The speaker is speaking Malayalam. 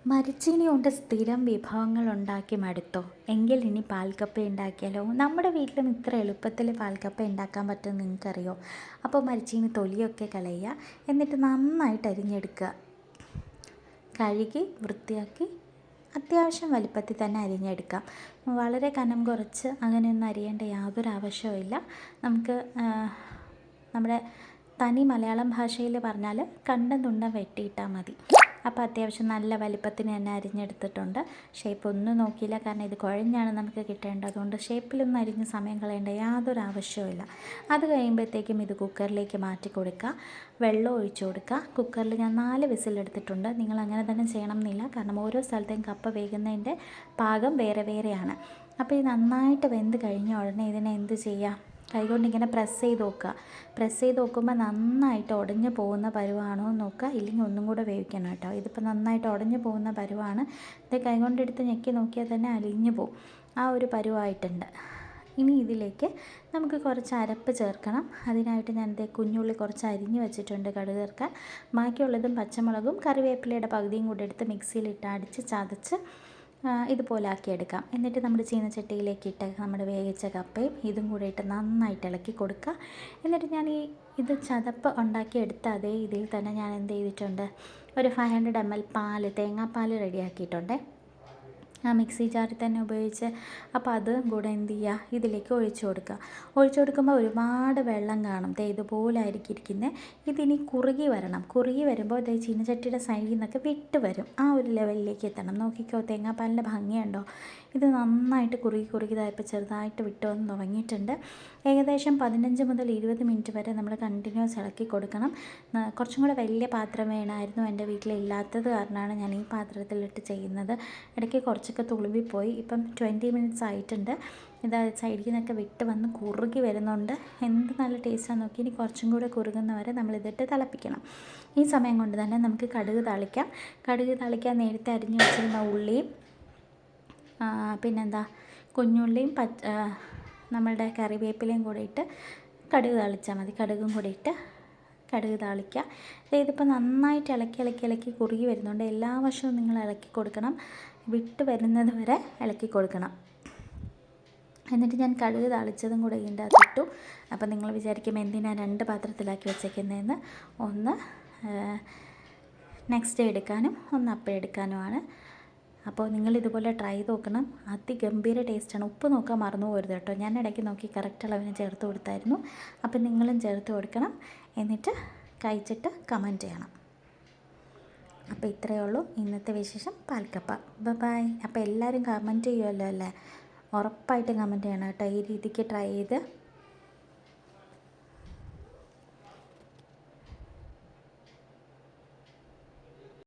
മരച്ചീനി കൊണ്ട് സ്ഥിരം വിഭവങ്ങൾ ഉണ്ടാക്കി മടുത്തോ? എങ്കിൽ ഇനി പാൽക്കപ്പ ഉണ്ടാക്കിയാലോ? നമ്മുടെ വീട്ടിലും ഇത്ര എളുപ്പത്തിൽ പാൽക്കപ്പ ഉണ്ടാക്കാൻ പറ്റുമെന്ന് നിങ്ങൾക്കറിയോ? അപ്പോൾ മരച്ചീനി തൊലിയൊക്കെ കളയുക, എന്നിട്ട് നന്നായിട്ട് അരിഞ്ഞെടുക്കുക. കഴുകി വൃത്തിയാക്കി അത്യാവശ്യം വലിപ്പത്തിൽ തന്നെ അരിഞ്ഞെടുക്കാം. വളരെ കനം കുറച്ച് അങ്ങനെയൊന്നും അരിയേണ്ട യാതൊരു ആവശ്യവുമില്ല. നമുക്ക് നമ്മുടെ തനി മലയാളം ഭാഷയിൽ പറഞ്ഞാൽ കണ്ടം തുണ്ടം വെട്ടിയിട്ടാൽ മതി. അപ്പോൾ അത്യാവശ്യം നല്ല വലിപ്പത്തിന് തന്നെ അരിഞ്ഞെടുത്തിട്ടുണ്ട്. ഷേപ്പ് ഒന്നും നോക്കിയില്ല, കാരണം ഇത് കുഴഞ്ഞാണ് നമുക്ക് കിട്ടേണ്ടത്. അതുകൊണ്ട് ഷേപ്പിലൊന്നും അരിഞ്ഞ് സമയം കളയേണ്ട യാതൊരു ആവശ്യവുമില്ല. അത് കഴിയുമ്പോഴത്തേക്കും ഇത് കുക്കറിലേക്ക് മാറ്റി കൊടുക്കുക, വെള്ളം ഒഴിച്ചു കൊടുക്കുക. കുക്കറിൽ ഞാൻ 4 വിസിലെടുത്തിട്ടുണ്ട്. നിങ്ങൾ അങ്ങനെ തന്നെ ചെയ്യണം എന്നില്ല, കാരണം ഓരോ സ്ഥലത്തെയും കപ്പ വേകുന്നതിൻ്റെ പാകം വേറെ വേറെയാണ്. അപ്പോൾ ഇത് നന്നായിട്ട് വെന്ത് കഴിഞ്ഞ ഉടനെ ഇതിനെ എന്ത് ചെയ്യുക? കൈകൊണ്ട് ഇങ്ങനെ പ്രസ് ചെയ്ത് നോക്കുമ്പോൾ നന്നായിട്ട് ഉടഞ്ഞു പോകുന്ന പരുവാണോ എന്ന് നോക്കുക. ഇല്ലെങ്കിൽ ഒന്നും കൂടെ വേവിക്കണം കേട്ടോ. ഇതിപ്പോൾ നന്നായിട്ട് ഉടഞ്ഞു പോകുന്ന പരുവാണ്. ഇത് കൈകൊണ്ടെടുത്ത് ഞെക്കി നോക്കിയാൽ തന്നെ അലിഞ്ഞു പോകും. ആ ഒരു പരുവായിട്ടുണ്ട്. ഇനി ഇതിലേക്ക് നമുക്ക് കുറച്ച് അരപ്പ് ചേർക്കണം. അതിനായിട്ട് ഞാൻ കുഞ്ഞുള്ളി കുറച്ച് അരിഞ്ഞ് വെച്ചിട്ടുണ്ട് കടുക് ചേർക്കാൻ. ബാക്കിയുള്ളതും പച്ചമുളകും കറിവേപ്പിലയുടെ പകുതിയും കൂടെ എടുത്ത് മിക്സിയിലിട്ട് അടിച്ച് ചതച്ച് ഇതുപോലെ ആക്കിയെടുക്കാം. എന്നിട്ട് നമ്മുടെ ചീനച്ചട്ടിയിലേക്ക് ഇട്ട് നമ്മുടെ വേവിച്ച കപ്പയും ഇതും കൂടെ ഇട്ട് നന്നായിട്ട് ഇളക്കി കൊടുക്കുക. എന്നിട്ട് ഞാൻ ഇത് ചതപ്പ് ഉണ്ടാക്കിയെടുത്ത അതേ ഇതിൽ തന്നെ ഞാൻ എന്ത് ചെയ്തിട്ടുണ്ട്, ഒരു 500 ml തേങ്ങാപ്പാൽ റെഡിയാക്കിയിട്ടുണ്ട്. ആ മിക്സി ജാറിൽ തന്നെ ഉപയോഗിച്ച്. അപ്പോൾ അതും കൂടെ എന്ത് ചെയ്യുക, ഇതിലേക്ക് ഒഴിച്ചു കൊടുക്കുമ്പോൾ ഒരുപാട് വെള്ളം കാണും. ഇതുപോലെ ആയിരിക്കും ഇരിക്കുന്നത്. ഇതിനി കുറുകി വരണം. കുറുകി വരുമ്പോൾ ചീനച്ചട്ടിയുടെ സൈഡിൽ നിന്നൊക്കെ വിട്ട് വരും. ആ ഒരു ലെവലിലേക്ക് എത്തണം. നോക്കിക്കോ, തേങ്ങാപ്പാലിൻ്റെ ഭംഗിയുണ്ടോ? ഇത് നന്നായിട്ട് കുറുകിയതായപ്പോൾ ചെറുതായിട്ട് വിട്ട് വന്ന് തുടങ്ങിയിട്ടുണ്ട്. ഏകദേശം 15 മുതൽ 20 മിനിറ്റ് വരെ നമ്മൾ കണ്ടിന്യൂസ് ഇളക്കി കൊടുക്കണം. കുറച്ചും കൂടെ വലിയ പാത്രം വേണമായിരുന്നു, എൻ്റെ വീട്ടിലില്ലാത്തത് കാരണമാണ് ഞാൻ ഈ പാത്രത്തിലിട്ട് ചെയ്യുന്നത്. ഇടയ്ക്ക് കുറച്ചൊക്കെ തുളുമ്പിപ്പോയി. ഇപ്പം 20 മിനിറ്റ്സ് ആയിട്ടുണ്ട്. ഇത് സൈഡിൽ നിന്നൊക്കെ വിട്ട് വന്ന് കുറുകി വരുന്നുണ്ട്. എന്ത് നല്ല ടേസ്റ്റാണെന്ന് നോക്കി. ഇനി കുറച്ചും കൂടെ കുറുകുന്നവരെ നമ്മളിതിട്ട് തിളപ്പിക്കണം. ഈ സമയം കൊണ്ട് തന്നെ നമുക്ക് കടുക് താളിക്കാം. കടുക് താളിക്കാൻ നേരത്തെ അരിഞ്ഞു വെച്ചിരുന്ന ഉള്ളിയും പിന്നെന്താ കുഞ്ഞുള്ളിയും നമ്മളുടെ കറിവേപ്പിലയും കൂടെ ഇട്ട് കടുക് താളിച്ചാൽ മതി. കടുകും കൂടി ഇട്ട് കടുക് താളിക്കുക. ഇതിപ്പോൾ നന്നായിട്ട് ഇളക്കി കുറുകി വരുന്നുണ്ട്. എല്ലാ വശവും നിങ്ങൾ ഇളക്കി കൊടുക്കണം. വിട്ട് വരുന്നത് വരെ ഇളക്കി കൊടുക്കണം. എന്നിട്ട് ഞാൻ കടുക് താളിച്ചതും കൂടെ ഇതിൻ്റെ അകത്തിട്ടു. അപ്പോൾ നിങ്ങൾ വിചാരിക്കും എന്തിനാ 2 പാത്രത്തിലാക്കി വെച്ചേക്കുന്നതെന്ന്. ഒന്ന് നെക്സ്റ്റ് ഡേ എടുക്കാനും ഒന്ന് അപ്പം എടുക്കാനുമാണ്. അപ്പോൾ നിങ്ങൾ ഇതുപോലെ ട്രൈ നോക്കണം. അതിഗംഭീര ടേസ്റ്റാണ്. ഉപ്പ് നോക്കാൻ മറന്നു പോകരുത് കേട്ടോ. ഞാൻ ഇടയ്ക്ക് നോക്കി കറക്റ്റ് അളവിന് ചേർത്ത് കൊടുത്തായിരുന്നു. അപ്പോൾ നിങ്ങളും ചേർത്ത് കൊടുക്കണം. എന്നിട്ട് കഴിച്ചിട്ട് കമൻറ്റ് ചെയ്യണം. അപ്പോൾ ഇത്രയേ ഉള്ളൂ ഇന്നത്തെ വിശേഷം പാൽക്കപ്പ. ബൈ. അപ്പോൾ എല്ലാവരും കമൻറ്റ് ചെയ്യുമല്ലോ അല്ലേ? ഉറപ്പായിട്ടും കമൻറ്റ് ചെയ്യണം കേട്ടോ. ഈ രീതിക്ക് ട്രൈ ചെയ്ത്